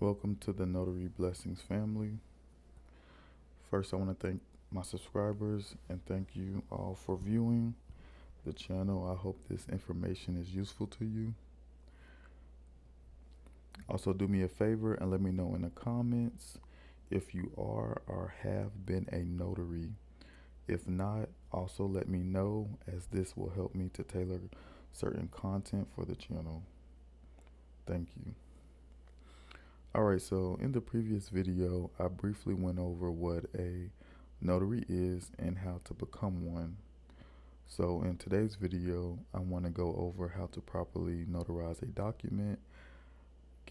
Welcome to the Notary Blessings family. First, I want to thank my subscribers and thank you all for viewing the channel. I hope this information is useful to you. Also, do me a favor and let me know in the comments if you are or have been a notary. If not, also let me know, as this will help me to tailor certain content for the channel. Thank you. Alright, so in the previous video, I briefly went over what a notary is and how to become one. So in today's video, I want to go over how to properly notarize a document,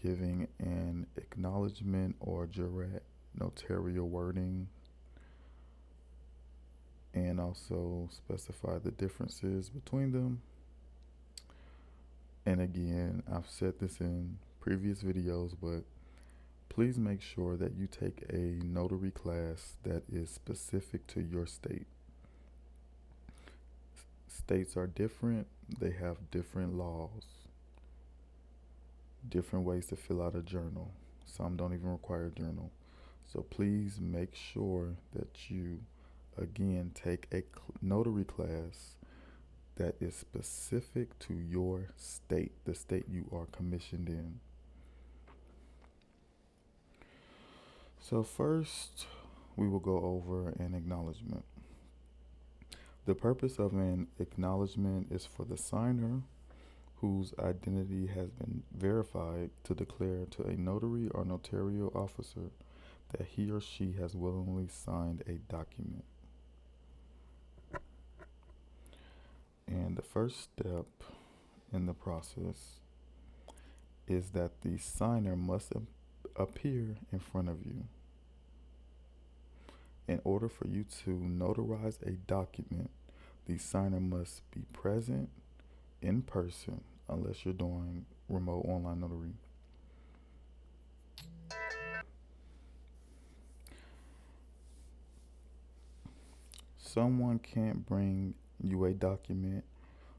giving an acknowledgement or jurat notarial wording, and also specify the differences between them. And again, I've said this in previous videos, but please make sure that you take a notary class that is specific to your state. States are different, they have different laws, different ways to fill out a journal. Some don't even require a journal. So please make sure that you, again, take a notary class that is specific to your state, the state you are commissioned in. So first, we will go over an acknowledgement. The purpose of an acknowledgement is for the signer whose identity has been verified to declare to a notary or notarial officer that he or she has willingly signed a document. And the first step in the process is that the signer must appear in front of you. In order for you to notarize a document, the signer must be present in person, unless you're doing remote online notary. Someone can't bring you a document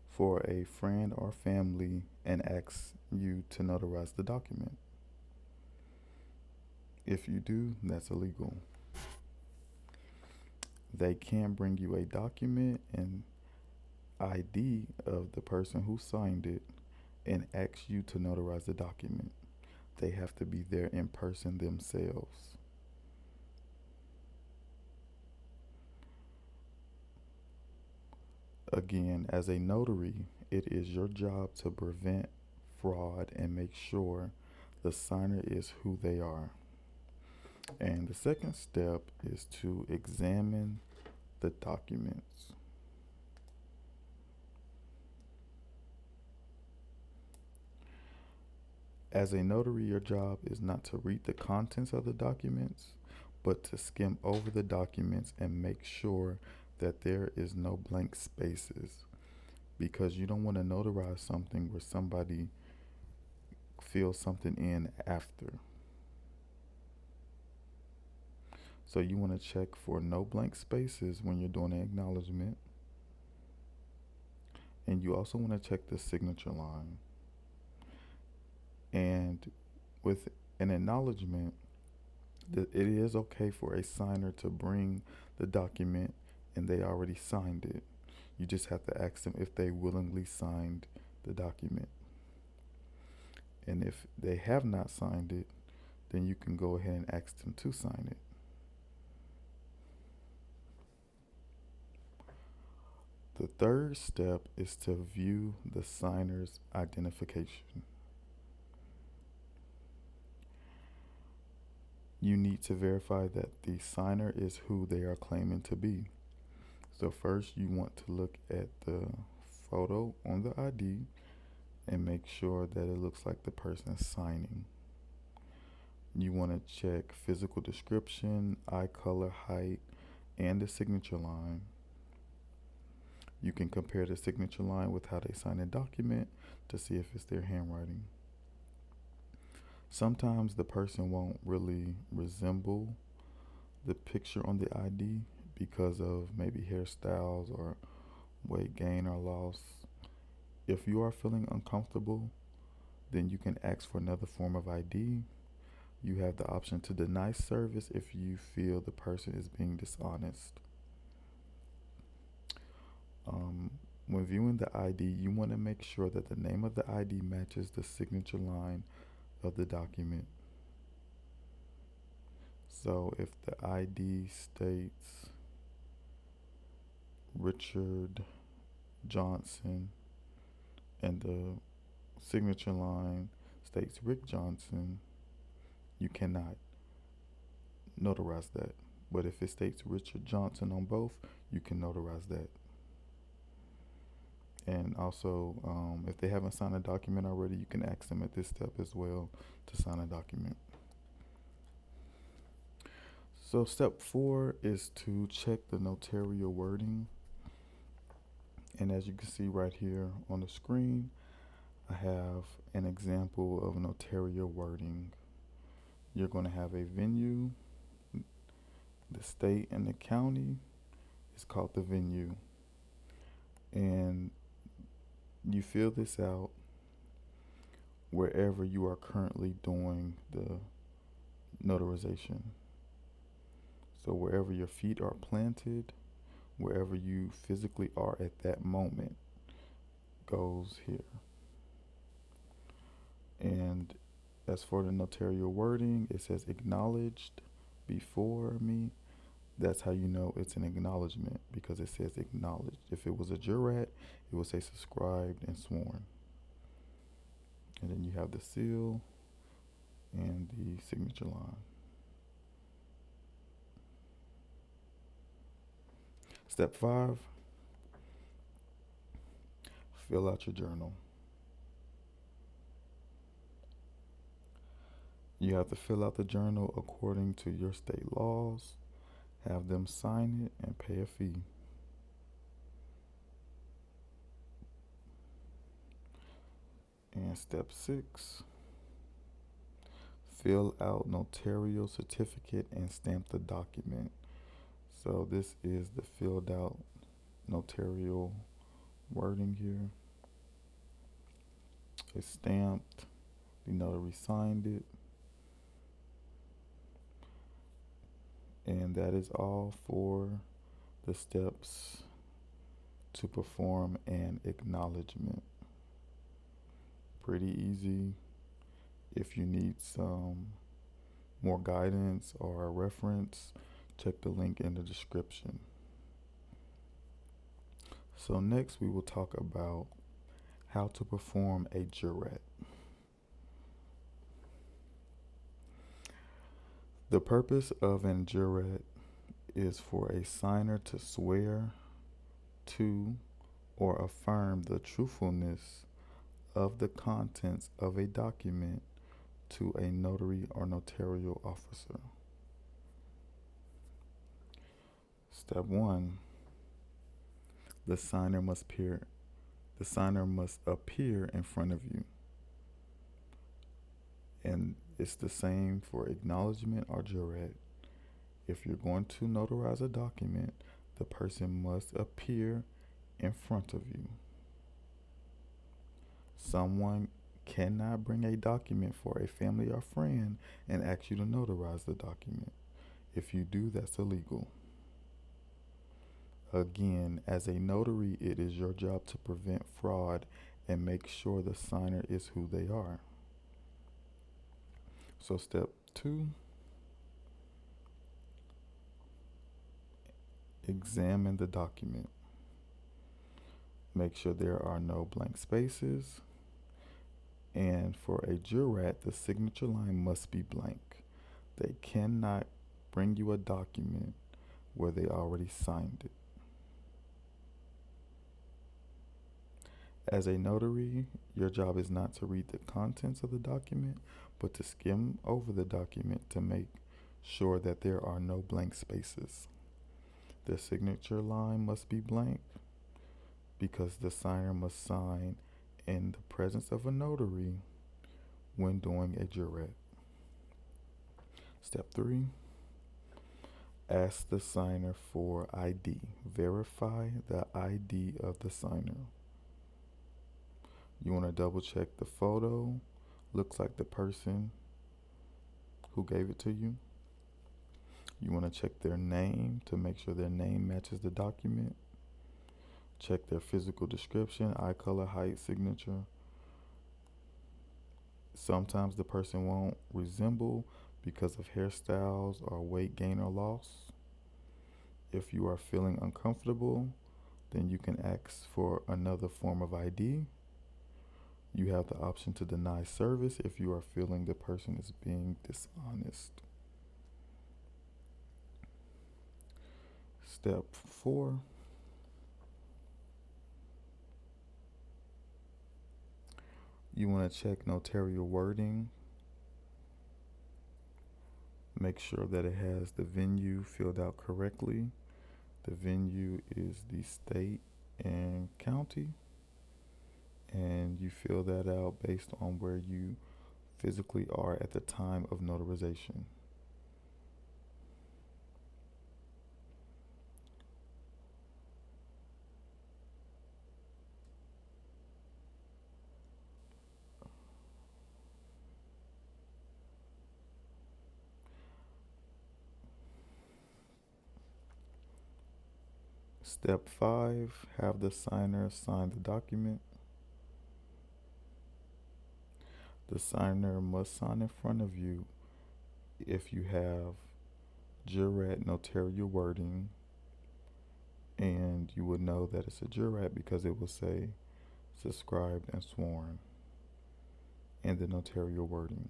for a friend or family and ask you to notarize the document. If you do, that's illegal. They can't bring you a document and ID of the person who signed it and ask you to notarize the document. They have to be there in person themselves. Again, as a notary, it is your job to prevent fraud and make sure the signer is who they are. And the second step is to examine the documents. As a notary, your job is not to read the contents of the documents, but to skim over the documents and make sure that there is no blank spaces, because you don't want to notarize something where somebody fills something in after. So you want to check for no blank spaces when you're doing an acknowledgement. And you also want to check the signature line. And with an acknowledgement, it is okay for a signer to bring the document and they already signed it. You just have to ask them if they willingly signed the document. And if they have not signed it, then you can go ahead and ask them to sign it. The third step is to view the signer's identification. You need to verify that the signer is who they are claiming to be. So first you want to look at the photo on the ID and make sure that it looks like the person signing. You want to check physical description, eye color, height, and the signature line. You can compare the signature line with how they sign a document to see if it's their handwriting. Sometimes the person won't really resemble the picture on the ID because of maybe hairstyles or weight gain or loss. If you are feeling uncomfortable, then you can ask for another form of ID. You have the option to deny service if you feel the person is being dishonest. When viewing the ID, you want to make sure that the name of the ID matches the signature line of the document. So if the ID states Richard Johnson and the signature line states Rick Johnson, you cannot notarize that. But if it states Richard Johnson on both, you can notarize that. And also, if they haven't signed a document already, you can ask them at this step as well to sign a document. So step 4 is to check the notarial wording. And as you can see right here on the screen, I have an example of notarial wording. You're going to have a venue. The state and the county is called the venue. And you fill this out wherever you are currently doing the notarization. So wherever your feet are planted, wherever you physically are at that moment goes here. And as for the notarial wording, it says acknowledged before me. That's how you know it's an acknowledgement, because it says acknowledged. If it was a jurat, it would say subscribed and sworn. And then you have the seal and the signature line. Step 5, fill out your journal. You have to fill out the journal according to your state laws, have them sign it, and pay a fee. And step 6, fill out notarial certificate and stamp the document. So this is the filled out notarial wording here. It's stamped, the notary signed it, and that is all for the steps to perform an acknowledgement. Pretty easy. If you need some more guidance or a reference, check the link in the description. So next we will talk about how to perform a jurat. The purpose of an jurat is for a signer to swear to or affirm the truthfulness of the contents of a document to a notary or notarial officer. Step 1, the signer must appear in front of you. And it's the same for acknowledgement or jurat. If you're going to notarize a document, the person must appear in front of you. Someone cannot bring a document for a family or friend and ask you to notarize the document. If you do, that's illegal. Again, as a notary, it is your job to prevent fraud and make sure the signer is who they are. So step 2, examine the document. Make sure there are no blank spaces. And for a jurat, the signature line must be blank. They cannot bring you a document where they already signed it. As a notary, your job is not to read the contents of the document, but to skim over the document to make sure that there are no blank spaces. The signature line must be blank because the signer must sign in the presence of a notary when doing a jurat. Step 3, ask the signer for ID. Verify the ID of the signer. You want to double check the photo looks like the person who gave it to you. You want to check their name to make sure their name matches the document. Check their physical description, eye color, height, signature. Sometimes the person won't resemble because of hairstyles or weight gain or loss. If you are feeling uncomfortable, then you can ask for another form of ID. You have the option to deny service if you are feeling the person is being dishonest. Step 4. You want to check notarial wording. Make sure that it has the venue filled out correctly. The venue is the state and county, and you fill that out based on where you physically are at the time of notarization. Step 5, have the signer sign the document. The signer must sign in front of you if you have Jurat notarial wording, and you would know that it's a Jurat because it will say subscribed and sworn in the notarial wording.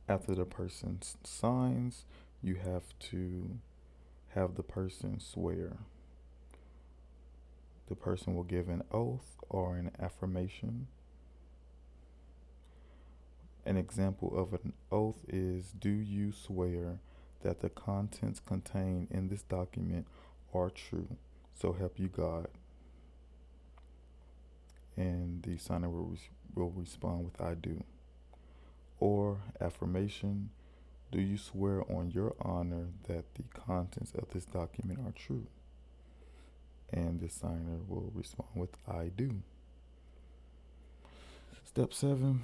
After the person signs, you have to have the person swear. The person will give an oath or an affirmation. An example of an oath is, do you swear that the contents contained in this document are true? So help you God. And the signer will respond with I do. Or affirmation, do you swear on your honor that the contents of this document are true? And the signer will respond with I do. Step 7,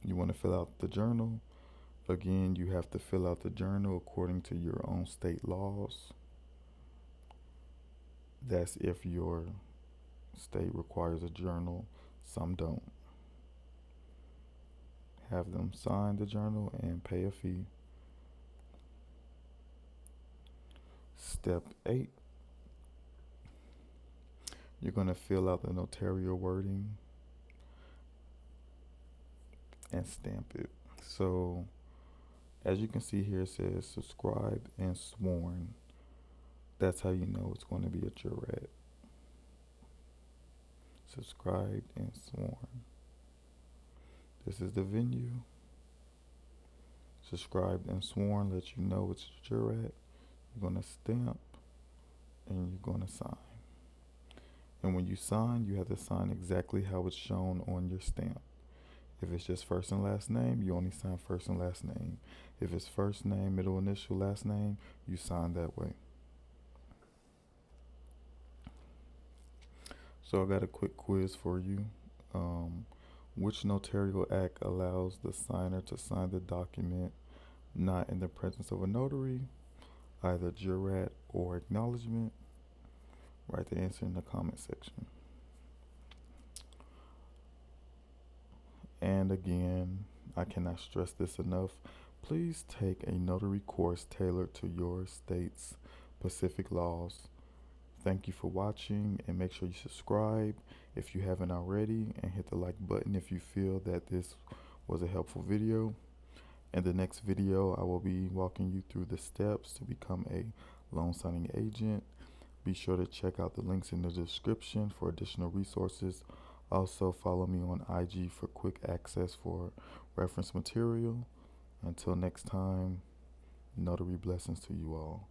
you want to fill out the journal. Again, you have to fill out the journal according to your own state laws. That's if your state requires a journal, some don't. Have them sign the journal and pay a fee. Step 8, you're going to fill out the notarial wording and stamp it. So as you can see here, it says subscribed and sworn. That's how you know it's going to be a Jurat. Subscribed and sworn. This is the venue. Subscribed and sworn lets you know it's a Jurat. You're going to stamp and you're going to sign. And when you sign, you have to sign exactly how it's shown on your stamp. If it's just first and last name, you only sign first and last name. If it's first name, middle initial, last name, you sign that way. So I got a quick quiz for you. Which notarial act allows the signer to sign the document not in the presence of a notary, either Jurat or Acknowledgement? Write the answer in the comment section. And again, I cannot stress this enough. Please take a notary course tailored to your state's specific laws. Thank you for watching, and make sure you subscribe if you haven't already, and hit the like button if you feel that this was a helpful video. In the next video, I will be walking you through the steps to become a loan signing agent. Be sure to check out the links in the description for additional resources. Also, follow me on IG for quick access for reference material. Until next time, notary blessings to you all.